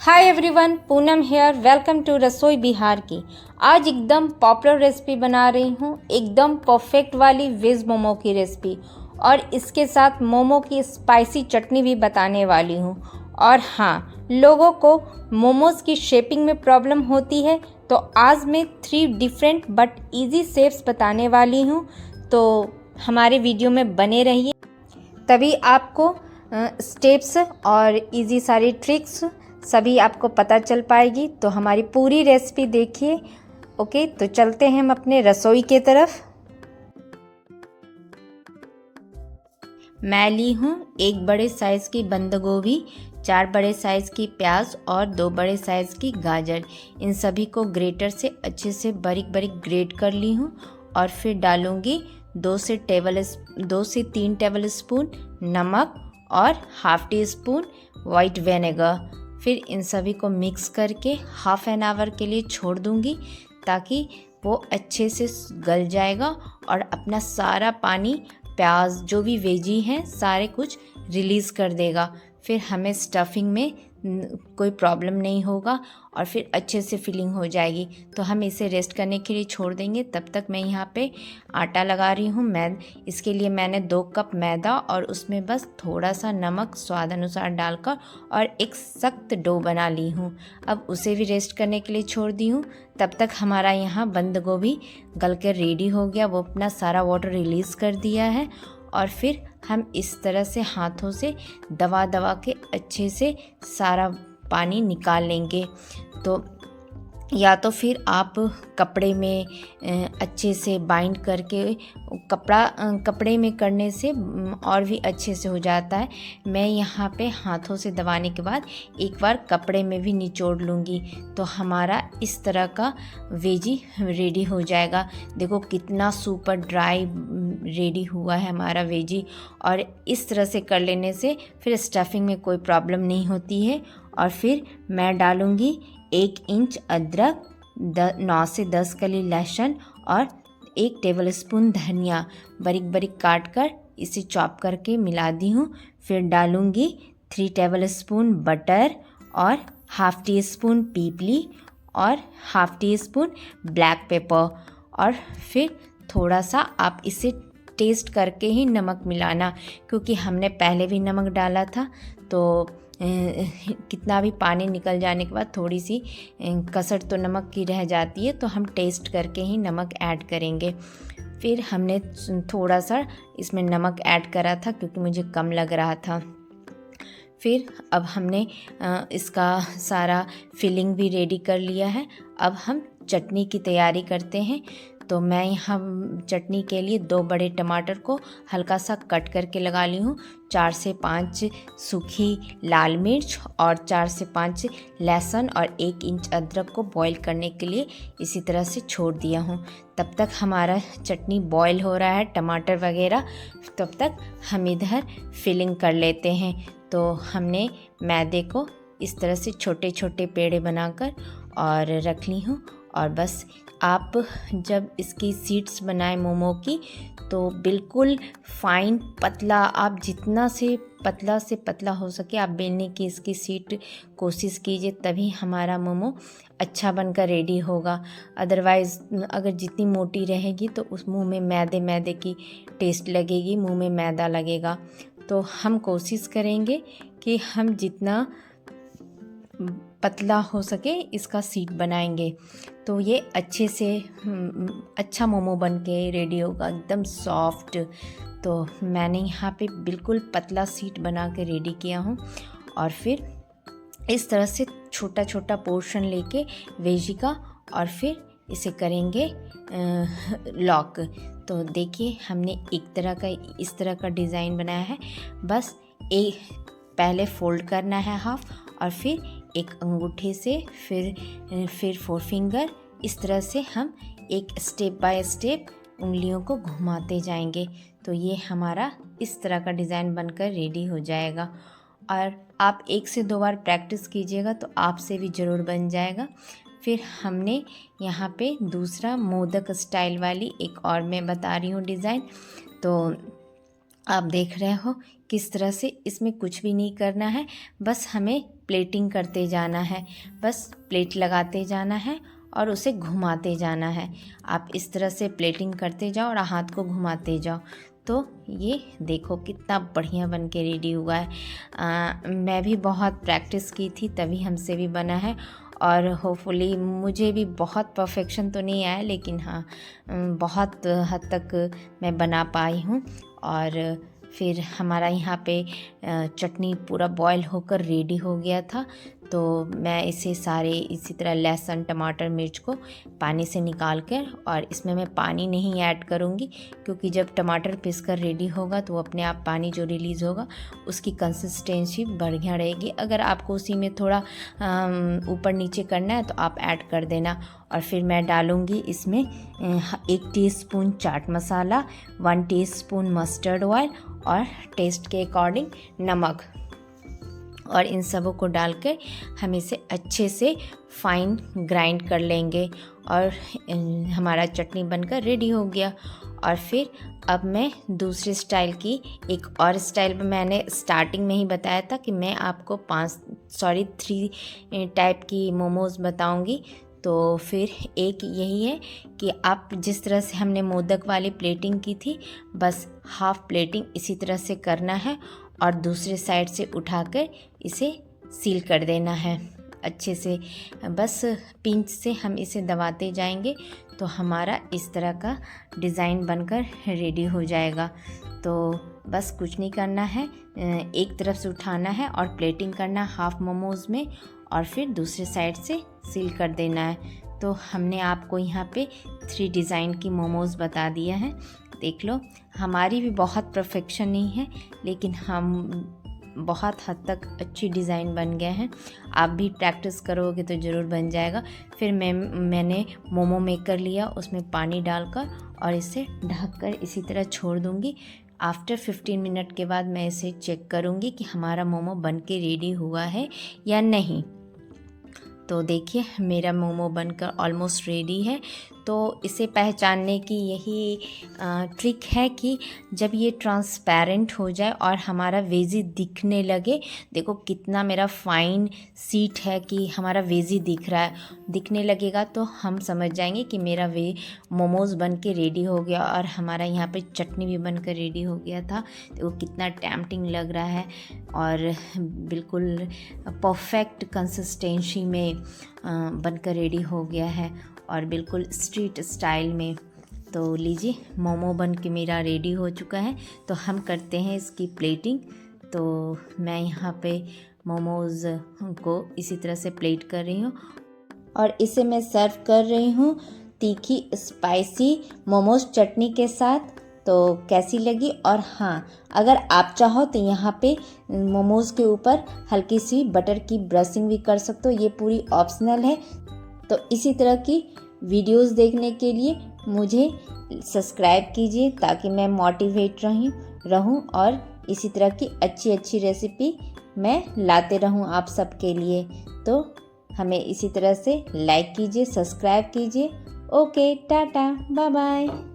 Hi everyone, Poonam here. Welcome to Rasoi Bihar की। आज एकदम पॉपुलर रेसिपी बना रही हूँ, एकदम परफेक्ट वाली वेज मोमो की रेसिपी, और इसके साथ मोमो की स्पाइसी चटनी भी बताने वाली हूँ। और हाँ, लोगों को मोमोज की शेपिंग में प्रॉब्लम होती है, तो आज मैं 3 डिफरेंट बट इजी शेप्स बताने वाली हूँ। तो हमारे वीडियो में बने रहिए, तभी आपको स्टेप्स और इजी सारी ट्रिक्स सभी आपको पता चल पाएगी। तो हमारी पूरी रेसिपी देखिए। ओके, तो चलते हैं हम अपने रसोई के तरफ। मैं ली हूँ 1 बड़े साइज़ की बंद गोभी, 4 बड़े साइज़ की प्याज और 2 बड़े साइज़ की गाजर। इन सभी को ग्रेटर से अच्छे से बारीक बारीक ग्रेट कर ली हूँ। और फिर डालूँगी 2 से 3 टेबल स्पून नमक और ½ टी स्पून वाइट विनेगर। फिर इन सभी को मिक्स करके ½ एन आवर के लिए छोड़ दूँगी, ताकि वो अच्छे से गल जाएगा और अपना सारा पानी, प्याज जो भी वेजी हैं सारे कुछ रिलीज़ कर देगा। फिर हमें स्टफिंग में कोई प्रॉब्लम नहीं होगा और फिर अच्छे से फिलिंग हो जाएगी। तो हम इसे रेस्ट करने के लिए छोड़ देंगे। तब तक मैं यहाँ पे आटा लगा रही हूँ। इसके लिए मैंने 2 कप मैदा और उसमें बस थोड़ा सा नमक स्वाद अनुसार डालकर और एक सख्त डो बना ली हूँ। अब उसे भी रेस्ट करने के लिए छोड़ दी हूँ। तब तक हमारा यहाँ बंद गोभी गल कर रेडी हो गया, वो अपना सारा वाटर रिलीज़ कर दिया है। और फिर हम इस तरह से हाथों से दबा दबा के अच्छे से सारा पानी निकाल लेंगे। तो या तो फिर आप कपड़े में अच्छे से बाइंड करके, कपड़े में करने से और भी अच्छे से हो जाता है। मैं यहाँ पे हाथों से दबाने के बाद एक बार कपड़े में भी निचोड़ लूँगी, तो हमारा इस तरह का वेजी रेडी हो जाएगा। देखो कितना सुपर ड्राई रेडी हुआ है हमारा वेजी। और इस तरह से कर लेने से फिर स्टफिंग में कोई प्रॉब्लम नहीं होती है। और फिर मैं डालूँगी 1 इंच अदरक, 9 से 10 कली लहसुन और 1 टेबलस्पून धनिया बारीक बारीक काट कर इसे चॉप करके मिला दी हूँ। फिर डालूँगी 3 टेबलस्पून बटर और ½ टी स्पून पीपली और ½ टी स्पून ब्लैक पेपर। और फिर थोड़ा सा आप इसे टेस्ट करके ही नमक मिलाना, क्योंकि हमने पहले भी नमक डाला था। तो कितना भी पानी निकल जाने के बाद थोड़ी सी कसर तो नमक की रह जाती है, तो हम टेस्ट करके ही नमक ऐड करेंगे। फिर हमने थोड़ा सा इसमें नमक ऐड करा था क्योंकि मुझे कम लग रहा था। फिर अब हमने इसका सारा फिलिंग भी रेडी कर लिया है। अब हम चटनी की तैयारी करते हैं। तो मैं यहाँ चटनी के लिए 2 बड़े टमाटर को हल्का सा कट करके लगा ली हूँ, 4 से 5 सूखी लाल मिर्च और 4 से 5 लहसुन और 1 इंच अदरक को बॉईल करने के लिए इसी तरह से छोड़ दिया हूँ। तब तक हमारा चटनी बॉईल हो रहा है, टमाटर वगैरह, तब तक हम इधर फिलिंग कर लेते हैं। तो हमने मैदे को इस तरह से छोटे छोटे पेड़े बनाकर और रख ली हूँ। और बस आप जब इसकी शीट्स बनाएं मोमो की, तो बिल्कुल फाइन पतला, आप जितना से पतला हो सके आप बेलने की इसकी शीट कोशिश कीजिए, तभी हमारा मोमो अच्छा बनकर रेडी होगा। अदरवाइज़ अगर जितनी मोटी रहेगी तो उस मुंह में मैदे की टेस्ट लगेगी, मुंह में मैदा लगेगा। तो हम कोशिश करेंगे कि हम जितना पतला हो सके इसका शीट बनाएंगे, तो ये अच्छे से अच्छा मोमो बन के रेडी होगा, एकदम सॉफ्ट। तो मैंने यहाँ पे बिल्कुल पतला शीट बना के रेडी किया हूँ। और फिर इस तरह से छोटा छोटा पोर्शन लेके वेजी का, और फिर इसे करेंगे लॉक। तो देखिए हमने इस तरह का डिज़ाइन बनाया है। बस पहले फोल्ड करना है हाफ, और फिर एक अंगूठे से फिर 4 फिंगर, इस तरह से हम एक स्टेप बाय स्टेप उंगलियों को घुमाते जाएंगे। तो ये हमारा इस तरह का डिज़ाइन बनकर रेडी हो जाएगा। और आप 1 से 2 बार प्रैक्टिस कीजिएगा तो आपसे भी ज़रूर बन जाएगा। फिर हमने यहाँ पे दूसरा मोदक स्टाइल वाली एक और मैं बता रही हूँ डिज़ाइन। तो आप देख रहे हो किस तरह से इसमें कुछ भी नहीं करना है, बस हमें प्लेटिंग करते जाना है, बस प्लेट लगाते जाना है और उसे घुमाते जाना है। आप इस तरह से प्लेटिंग करते जाओ और हाथ को घुमाते जाओ। तो ये देखो कितना बढ़िया बन के रेडी हुआ है। मैं भी बहुत प्रैक्टिस की थी तभी हमसे भी बना है, और होपफुली मुझे भी बहुत परफेक्शन तो नहीं आया, लेकिन हाँ बहुत हद तक मैं बना पाई हूँ। और फिर हमारा यहाँ पे चटनी पूरा बॉयल होकर रेडी हो गया था। तो मैं इसे सारे इसी तरह लहसुन टमाटर मिर्च को पानी से निकाल कर, और इसमें मैं पानी नहीं ऐड करूँगी क्योंकि जब टमाटर पीस कर रेडी होगा तो अपने आप पानी जो रिलीज़ होगा उसकी कंसिस्टेंसी बढ़िया रहेगी। अगर आपको उसी में थोड़ा ऊपर नीचे करना है तो आप ऐड कर देना। और फिर मैं डालूँगी इसमें 1 teaspoon chaat masala, 1 teaspoon mustard oil और टेस्ट के अकॉर्डिंग नमक, और इन सबों को डालकर हम इसे अच्छे से फाइन ग्राइंड कर लेंगे और हमारा चटनी बनकर रेडी हो गया। और फिर अब मैं दूसरे स्टाइल की एक और स्टाइल में, मैंने स्टार्टिंग में ही बताया था कि मैं आपको 3 टाइप की मोमोज़ बताऊंगी। तो फिर एक यही है कि आप जिस तरह से हमने मोदक वाली प्लेटिंग की थी, बस हाफ प्लेटिंग इसी तरह से करना है और दूसरे साइड से उठाकर इसे सील कर देना है अच्छे से। बस पिंच से हम इसे दबाते जाएंगे तो हमारा इस तरह का डिज़ाइन बनकर रेडी हो जाएगा। तो बस कुछ नहीं करना है, एक तरफ से उठाना है और प्लेटिंग करना हाफ मोमोज़ में, और फिर दूसरे साइड से सील कर देना है। तो हमने आपको यहाँ पे 3 डिज़ाइन की मोमोज़ बता दिया है। देख लो, हमारी भी बहुत परफेक्शन नहीं है, लेकिन हम बहुत हद तक अच्छी डिज़ाइन बन गए हैं। आप भी प्रैक्टिस करोगे तो ज़रूर बन जाएगा। फिर मैंने मोमो मेकर लिया, उसमें पानी डालकर और इसे ढककर इसी तरह छोड़ दूँगी। आफ्टर 15 मिनट के बाद मैं इसे चेक करूँगी कि हमारा मोमो बन के रेडी हुआ है या नहीं। तो देखिए मेरा मोमो बनकर ऑलमोस्ट रेडी है। तो इसे पहचानने की यही ट्रिक है कि जब ये ट्रांसपेरेंट हो जाए और हमारा वेजी दिखने लगे, देखो कितना मेरा फाइन सीट है कि हमारा वेजी दिख रहा है, दिखने लगेगा तो हम समझ जाएंगे कि मेरा मोमोज़ बन के रेडी हो गया। और हमारा यहाँ पे चटनी भी बनकर रेडी हो गया था। देखो कितना टेम्पटिंग लग रहा है और बिल्कुल परफेक्ट कंसिस्टेंसी में बनकर रेडी हो गया है और बिल्कुल स्ट्रीट स्टाइल में। तो लीजिए मोमो बन के मेरा रेडी हो चुका है। तो हम करते हैं इसकी प्लेटिंग। तो मैं यहाँ पे मोमोज़ को इसी तरह से प्लेट कर रही हूँ और इसे मैं सर्व कर रही हूँ तीखी स्पाइसी मोमोज़ चटनी के साथ। तो कैसी लगी? और हाँ, अगर आप चाहो तो यहाँ पे मोमोज़ के ऊपर हल्की सी बटर की ब्रशिंग भी कर सकते हो, ये पूरी ऑप्शनल है। तो इसी तरह की वीडियोस देखने के लिए मुझे सब्सक्राइब कीजिए ताकि मैं मोटिवेट रहूं और इसी तरह की अच्छी अच्छी रेसिपी मैं लाते रहूं आप सबके लिए। तो हमें इसी तरह से लाइक कीजिए, सब्सक्राइब कीजिए। Okay, tata, bye bye.